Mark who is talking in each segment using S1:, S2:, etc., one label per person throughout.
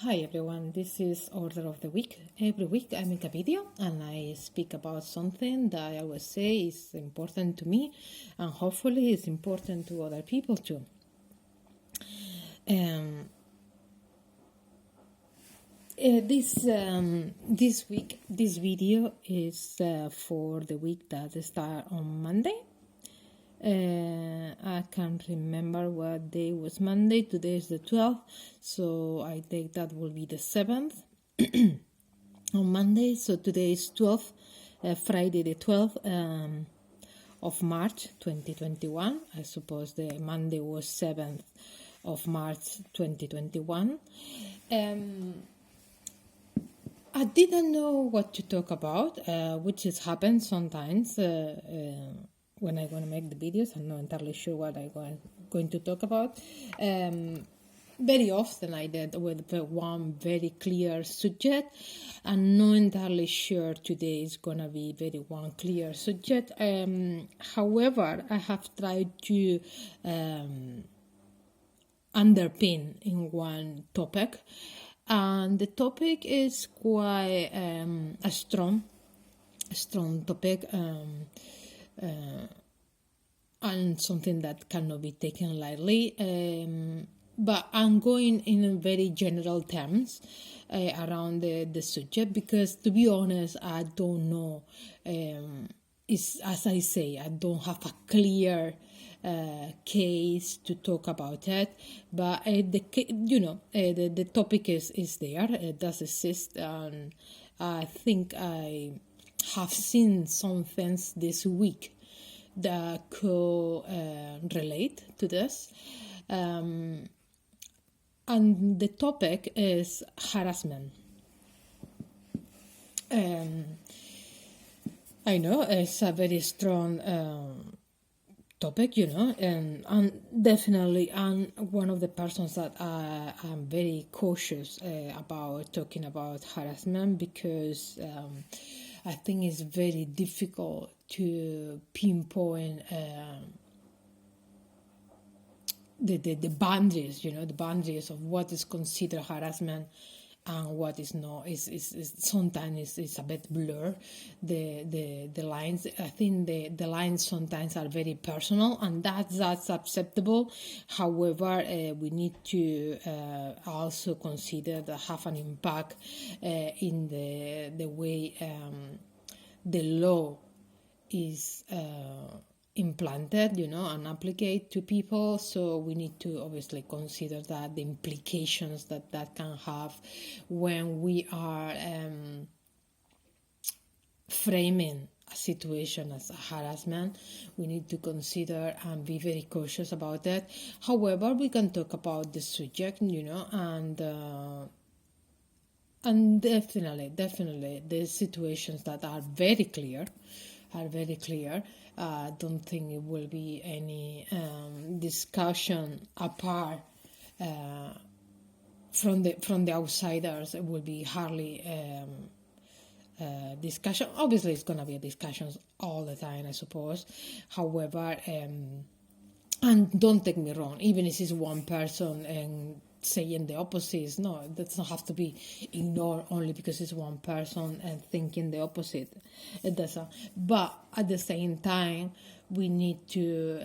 S1: Hi everyone, this is Order of the Week. Every week I make a video and I speak about something that I always say is important to me and hopefully is important to other people too. This week, this video is for the week that starts on Monday. I can't remember what day was Monday. Today is the 12th, so I think that will be the 7th on Monday. So today is 12th, Friday the 12th of March 2021. I suppose the Monday was 7th of March 2021. I didn't know what to talk about, which has happened sometimes when I'm going to make the videos. I'm not entirely sure what I'm going to talk about. Very often I did with one very clear subject. I'm not entirely sure today is going to be very one clear subject. However, I have tried to underpin in one topic. And the topic is quite a strong topic and something that cannot be taken lightly. But I'm going in very general terms around the subject because, to be honest, I don't know. As I say, I don't have a clear case to talk about it, but the topic is there. It does exist, and I think I have seen some things this week that could relate to this. And the topic is harassment. I know it's a very strong topic, and definitely I'm one of the persons that I'm very cautious about talking about harassment because I think it's very difficult to pinpoint the boundaries, the boundaries of what is considered harassment and what is not. Is sometimes it's a bit blur, the lines. I think the lines sometimes are very personal, and that's acceptable. However, we need to also consider that have an impact in the way the law is implanted, and applied to people. So we need to obviously consider that the implications that can have when we are framing a situation as a harassment. We need to consider and be very cautious about that. However, we can talk about the subject, and definitely the situations that are very clear. I don't think it will be any discussion apart from the outsiders. It will be hardly discussion. Obviously, it's going to be discussions all the time, I suppose. However, and don't take me wrong, even if it's one person and saying the opposite, no, it doesn't have to be ignored only because it's one person and thinking the opposite. It doesn't. But at the same time, we need to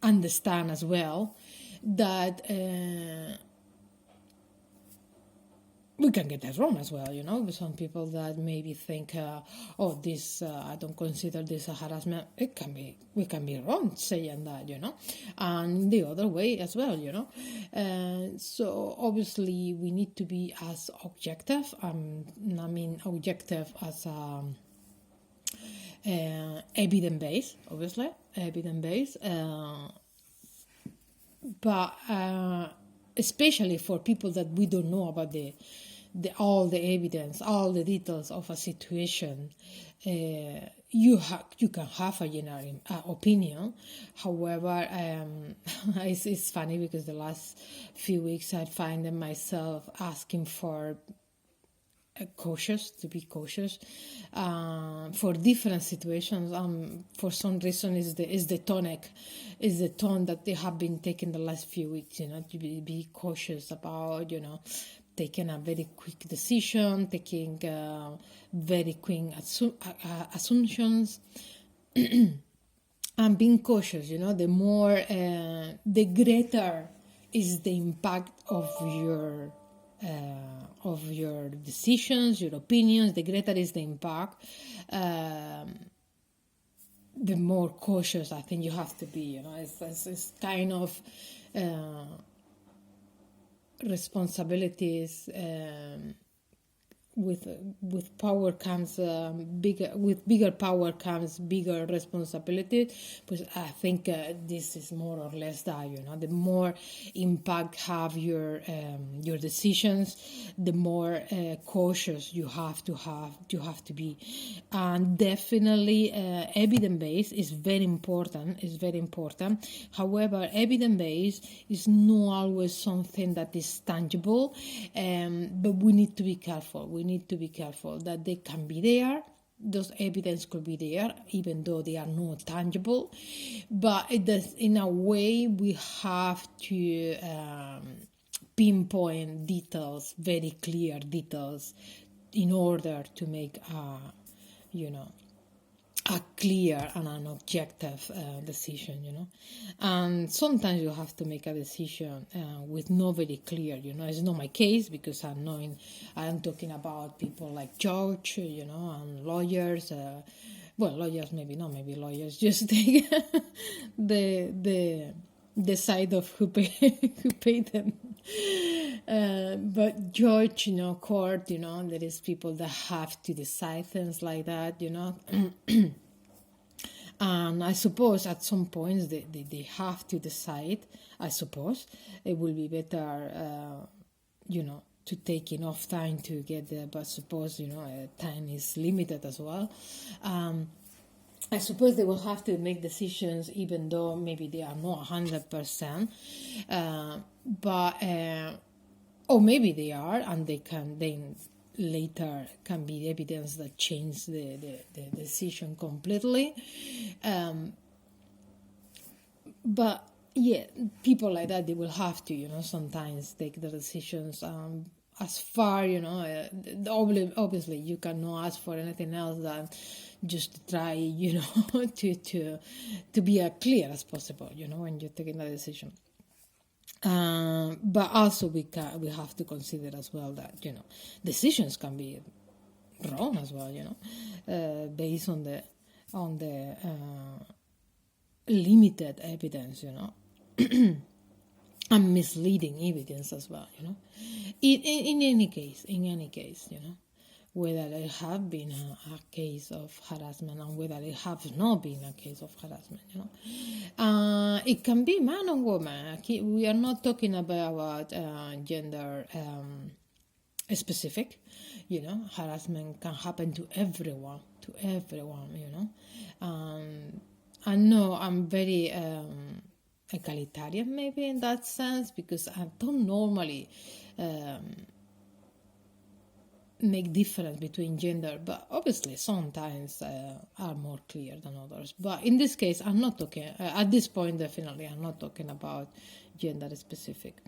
S1: understand as well that we can get that wrong as well, some people that maybe think, this, I don't consider this a harassment. We can be wrong saying that, and the other way as well, so obviously we need to be as objective, objective as evidence-based, obviously, evidence-based, but especially for people that we don't know about all the evidence, all the details of a situation, you can have a general opinion. However, it's funny because the last few weeks I find myself asking for cautious, to be cautious for different situations. For some reason, is the tone that they have been taking the last few weeks. To be cautious about taking a very quick decision, taking very quick assumptions. And being cautious, the more, the greater is the impact of your decisions, your opinions. The greater is the impact, the more cautious I think you have to be. It's kind of responsibilities. With power comes bigger power comes bigger responsibility. But I think this is more or less that. The more impact have your decisions, the more cautious you have to be. And definitely evidence based is very important. However, evidence based is not always something that is tangible, but we need to be careful. That they can be there. Those evidence could be there, even though they are not tangible. But it does, in a way, we have to pinpoint details, very clear details, in order to make a clear and an objective decision, and sometimes you have to make a decision with no very clear, It's not my case, because I'm talking about people like George, and lawyers. Lawyers maybe not, maybe lawyers just take the side of who pay them. But George, court, there is people that have to decide things like that, And I suppose at some points they have to decide. I suppose it will be better, to take enough time to get there. But suppose, time is limited as well. I suppose they will have to make decisions, even though maybe they are not 100%. Or maybe they are, and they can then later can be evidence that change the decision completely. But yeah, people like that, they will have to, sometimes take the decisions as far, obviously you cannot ask for anything else than just try, to be as clear as possible, when you're taking the decision. But also we have to consider as well that decisions can be wrong as well, based on the limited evidence, and misleading evidence as well, in any case, whether it have been a case of harassment and whether it have not been a case of harassment, it can be man or woman. We are not talking about gender specific, harassment can happen to everyone, I know I'm very egalitarian maybe in that sense, because I don't normally make difference between gender, but obviously sometimes are more clear than others. But in this case, I'm not talking at this point. Definitely, I'm not talking about gender specific.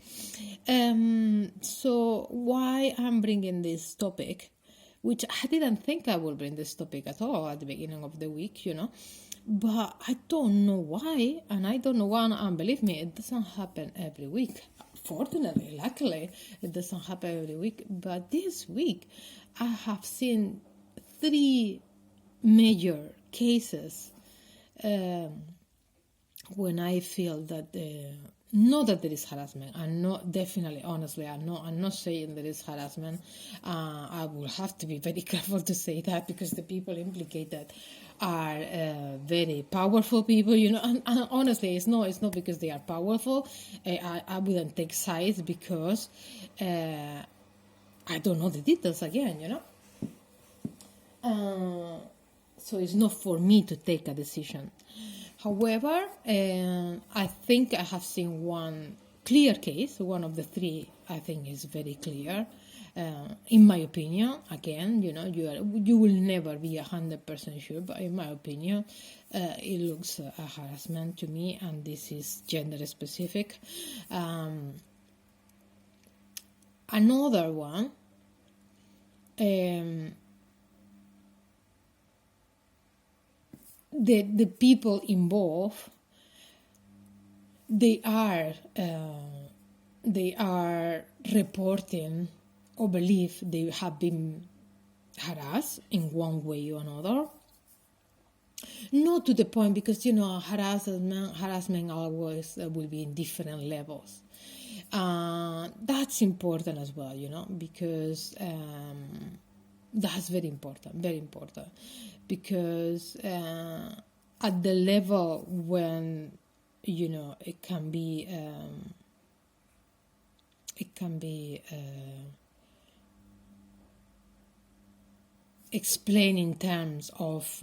S1: So why I'm bringing this topic, which I didn't think I would bring this topic at all at the beginning of the week, but I don't know why, and I don't know why, and believe me, it doesn't happen every week. Fortunately, luckily, it doesn't happen every week. But this week, I have seen 3 major cases when I feel that not that there is harassment. I'm not, definitely, honestly, I'm not saying there is harassment. I will have to be very careful to say that, because the people implicated are very powerful people, and honestly, it's not because they are powerful. I wouldn't take sides, because I don't know the details again, so it's not for me to take a decision. However, I think I have seen one clear case. One of the 3, I think, is very clear. in my opinion. Again, you will never be 100% sure, but in my opinion, it looks a harassment to me, and this is gender specific. Another one, the people involved, they are reporting or believe they have been harassed in one way or another. Not to the point, because harassment always will be in different levels. That's important as well, because that's very important, because at the level when it can be explained in terms of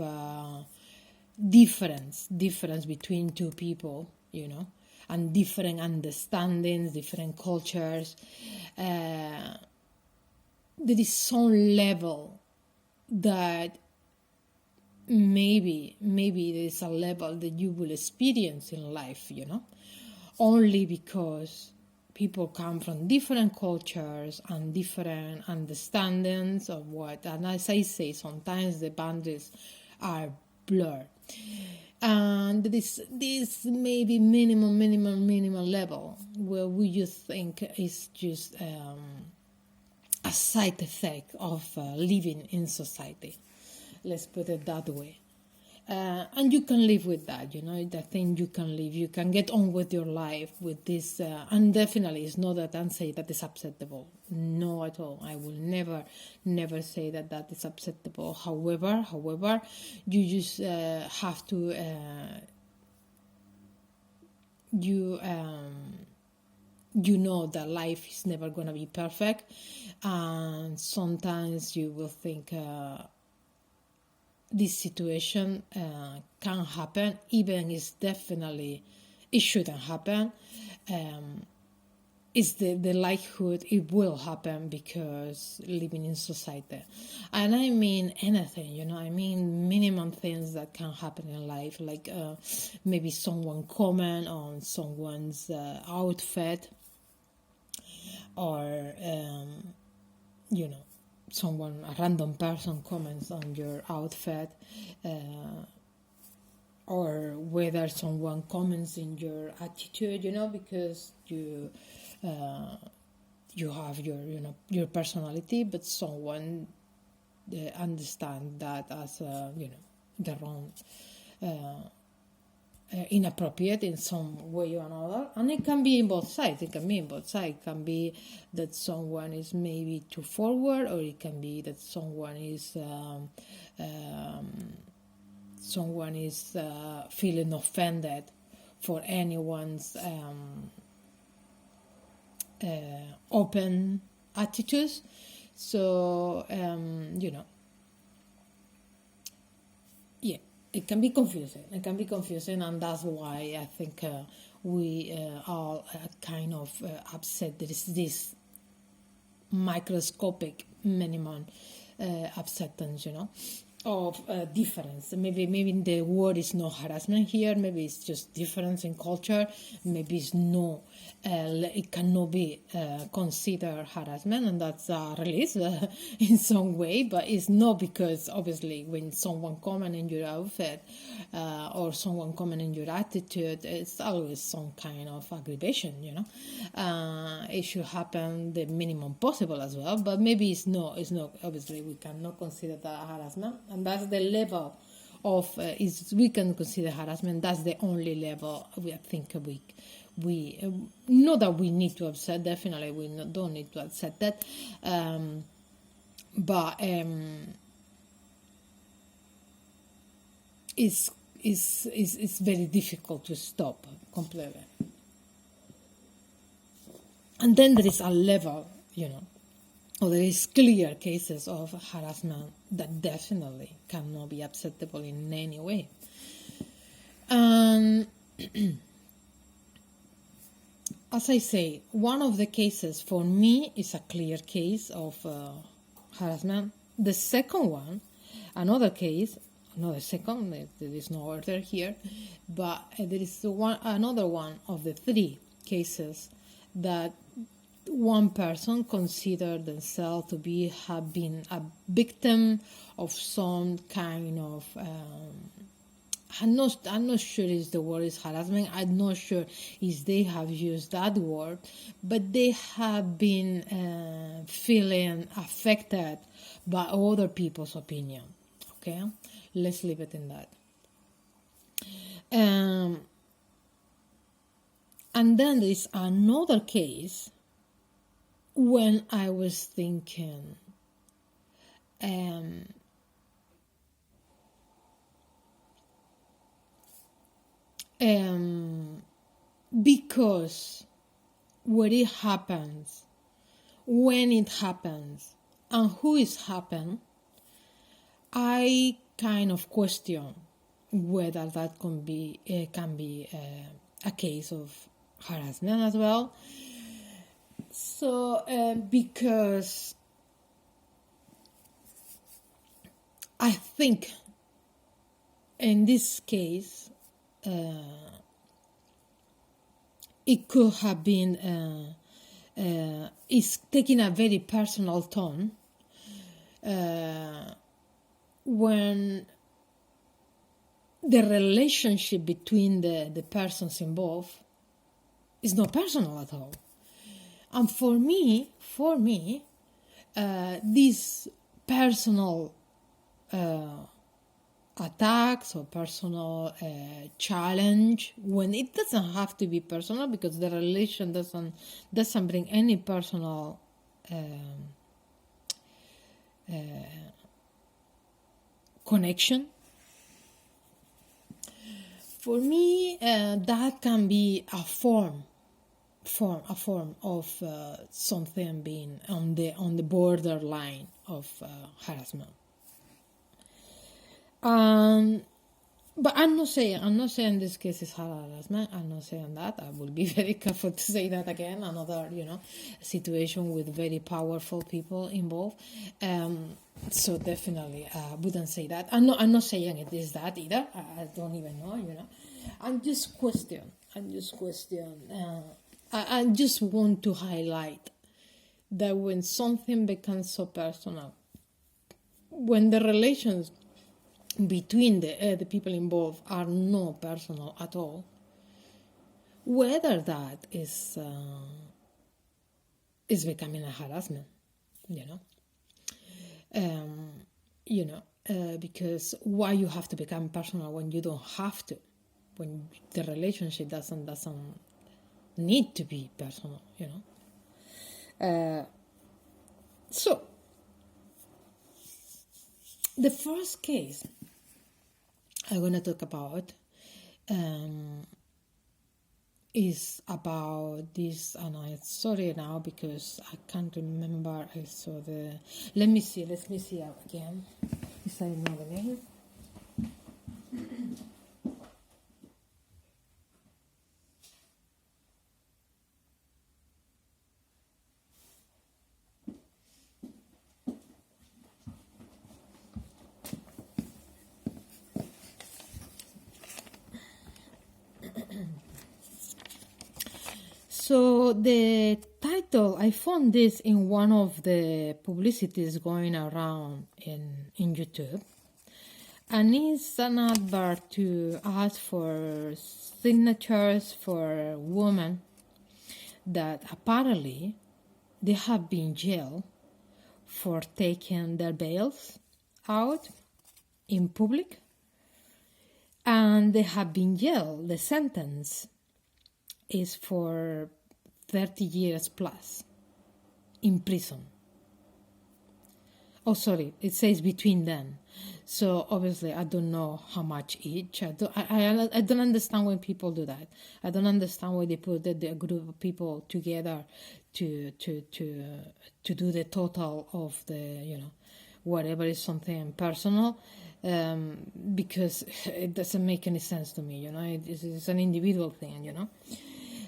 S1: difference between two people, and different understandings, different cultures. There is some level that maybe there's a level that you will experience in life, only because people come from different cultures and different understandings of what. And as I say, sometimes the boundaries are blurred. And this maybe minimal level where we just think is just a side effect of living in society. Let's put it that way. And you can live with that, I think you can live. You can get on with your life with this. And definitely it's not that I'm saying that is acceptable. No, at all. I will never say that is acceptable. However, you just have to, that life is never going to be perfect. And sometimes you will think, this situation can happen, even if definitely it shouldn't happen. It's the likelihood it will happen because living in society. And I mean anything, I mean minimum things that can happen in life, like maybe someone comment on someone's outfit, or a random person comments on your outfit, or whether someone comments in your attitude, because you have your personality, but someone understand that as the wrong, inappropriate in some way or another. And it can be in both sides. It can be that someone is maybe too forward, or it can be that someone is feeling offended for anyone's open attitudes. So yeah, it can be confusing, and that's why I think we all kind of upset. There is this microscopic minimum acceptance, of difference. Maybe the word is not harassment here. Maybe it's just difference in culture. Maybe it's no, it cannot be considered harassment, and that's a release in some way. But it's not, because obviously when someone comment in your outfit or someone comment in your attitude, it's always some kind of aggravation. It should happen the minimum possible as well. But maybe it's not. Obviously, we cannot consider that harassment. And that's the level of we can consider harassment. That's the only level I think we not that we need to accept. Definitely, we don't need to accept that. But it's very difficult to stop completely. And then there is a level, or there is clear cases of harassment that definitely cannot be acceptable in any way. As as I say, one of the cases for me is a clear case of harassment. The second one, another case, another second, there is no order here, but there is another one of the three cases that one person considered themselves to have been a victim of some kind of I'm not sure if the word is harassment. I'm not sure if they have used that word, but they have been feeling affected by other people's opinion. Okay, let's leave it in that. And then there is another case when I was thinking, because when it happens, and who is happened, I kind of question whether that can be a case of harassment as well. So because I think in this case it could have been it's taking a very personal tone when the relationship between the persons involved is not personal at all. And for me, these personal attacks or personal challenge, when it doesn't have to be personal, because the relation doesn't bring any personal connection. For me, that can be a form of something being on the borderline of harassment. But I'm not saying this case is harassment. I'm not saying that. I will be very careful to say that again. Another, situation with very powerful people involved. So definitely, I wouldn't say that. I'm not saying it is that either. I don't even know. I'm just question. I just want to highlight that when something becomes so personal, when the relations between the people involved are not personal at all, whether that is becoming a harassment, because why you have to become personal when you don't have to, when the relationship doesn't need to be personal, So the first case I'm going to talk about is about this, and I'm sorry now because I can't remember. I saw let me see again. Is I know the name? So the title, I found this in one of the publicities going around in YouTube, and it's an advert to ask for signatures for women that apparently they have been jailed for taking their veils out in public, and they have been jailed. The sentence is for 30 years plus in prison. Oh, sorry, it says between them. So obviously, I don't know how much each. I don't understand when people do that. I don't understand why they put the group of people together to do the total of the whatever is something personal, because it doesn't make any sense to me. It's an individual thing.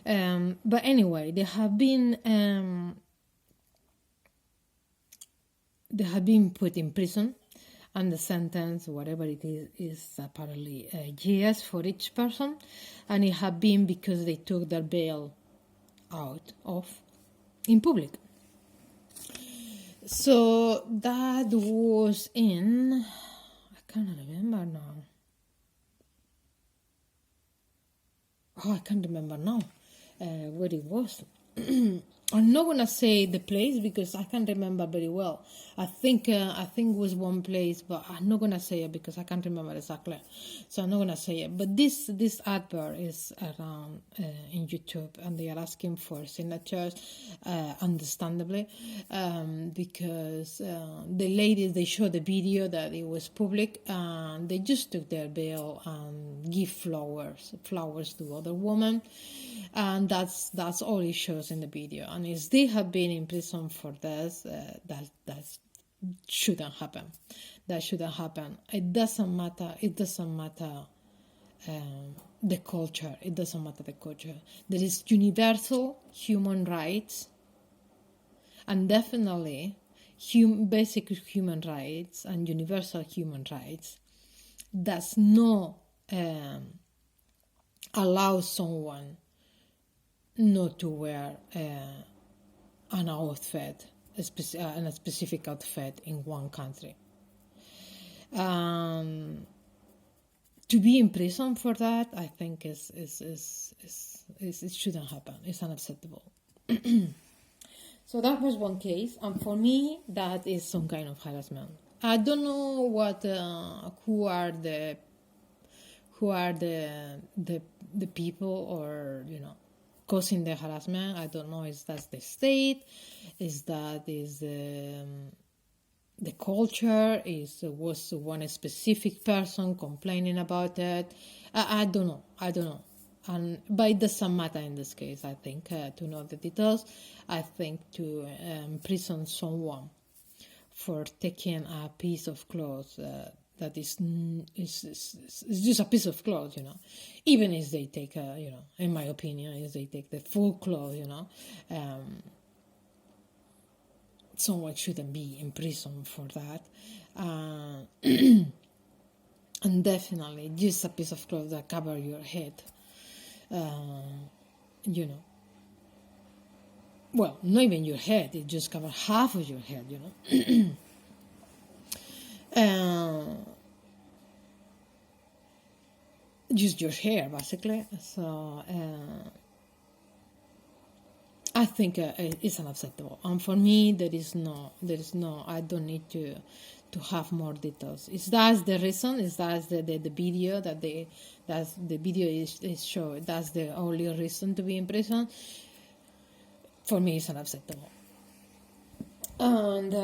S1: But anyway, they have been put in prison, and the sentence, whatever it is apparently years for each person, and it had been because they took their bail out of in public. So that was in, I can't remember now. I can't remember now where it was. I'm not gonna say the place because I can't remember very well. I think it was one place, but I'm not gonna say it because I can't remember exactly. So I'm not gonna say it. But this advert is around in YouTube, and they are asking for signatures, understandably, because the ladies, they showed the video that it was public, and they just took their bail and give flowers to other women, and that's all it shows in the video. And if they have been in prison for this, that shouldn't happen. That shouldn't happen. It doesn't matter. The culture. It doesn't matter the culture. There is universal human rights, and definitely basic human rights and universal human rights does not allow someone not to wear an outfit, a specific outfit in one country. To be in prison for that, I think it shouldn't happen. It's unacceptable. So that was one case, and for me, that is some kind of harassment. I don't know what who are the people, or causing the harassment. I don't know if that's the state, is the culture, was one specific person complaining about it. I don't know. But it doesn't matter in this case, I think, to know the details. I think to imprison someone for taking a piece of clothes that is just a piece of clothes, even if they take, in my opinion, if they take the full clothes, someone shouldn't be in prison for that. And definitely just a piece of clothes that cover your head, well, not even your head, it just covers half of your head, just your hair, basically. So I think it's unacceptable, and for me there is no. I don't need to have more details. That's the reason. That's the video that that's the video is show. That's the only reason to be in prison. For me, it's unacceptable, and.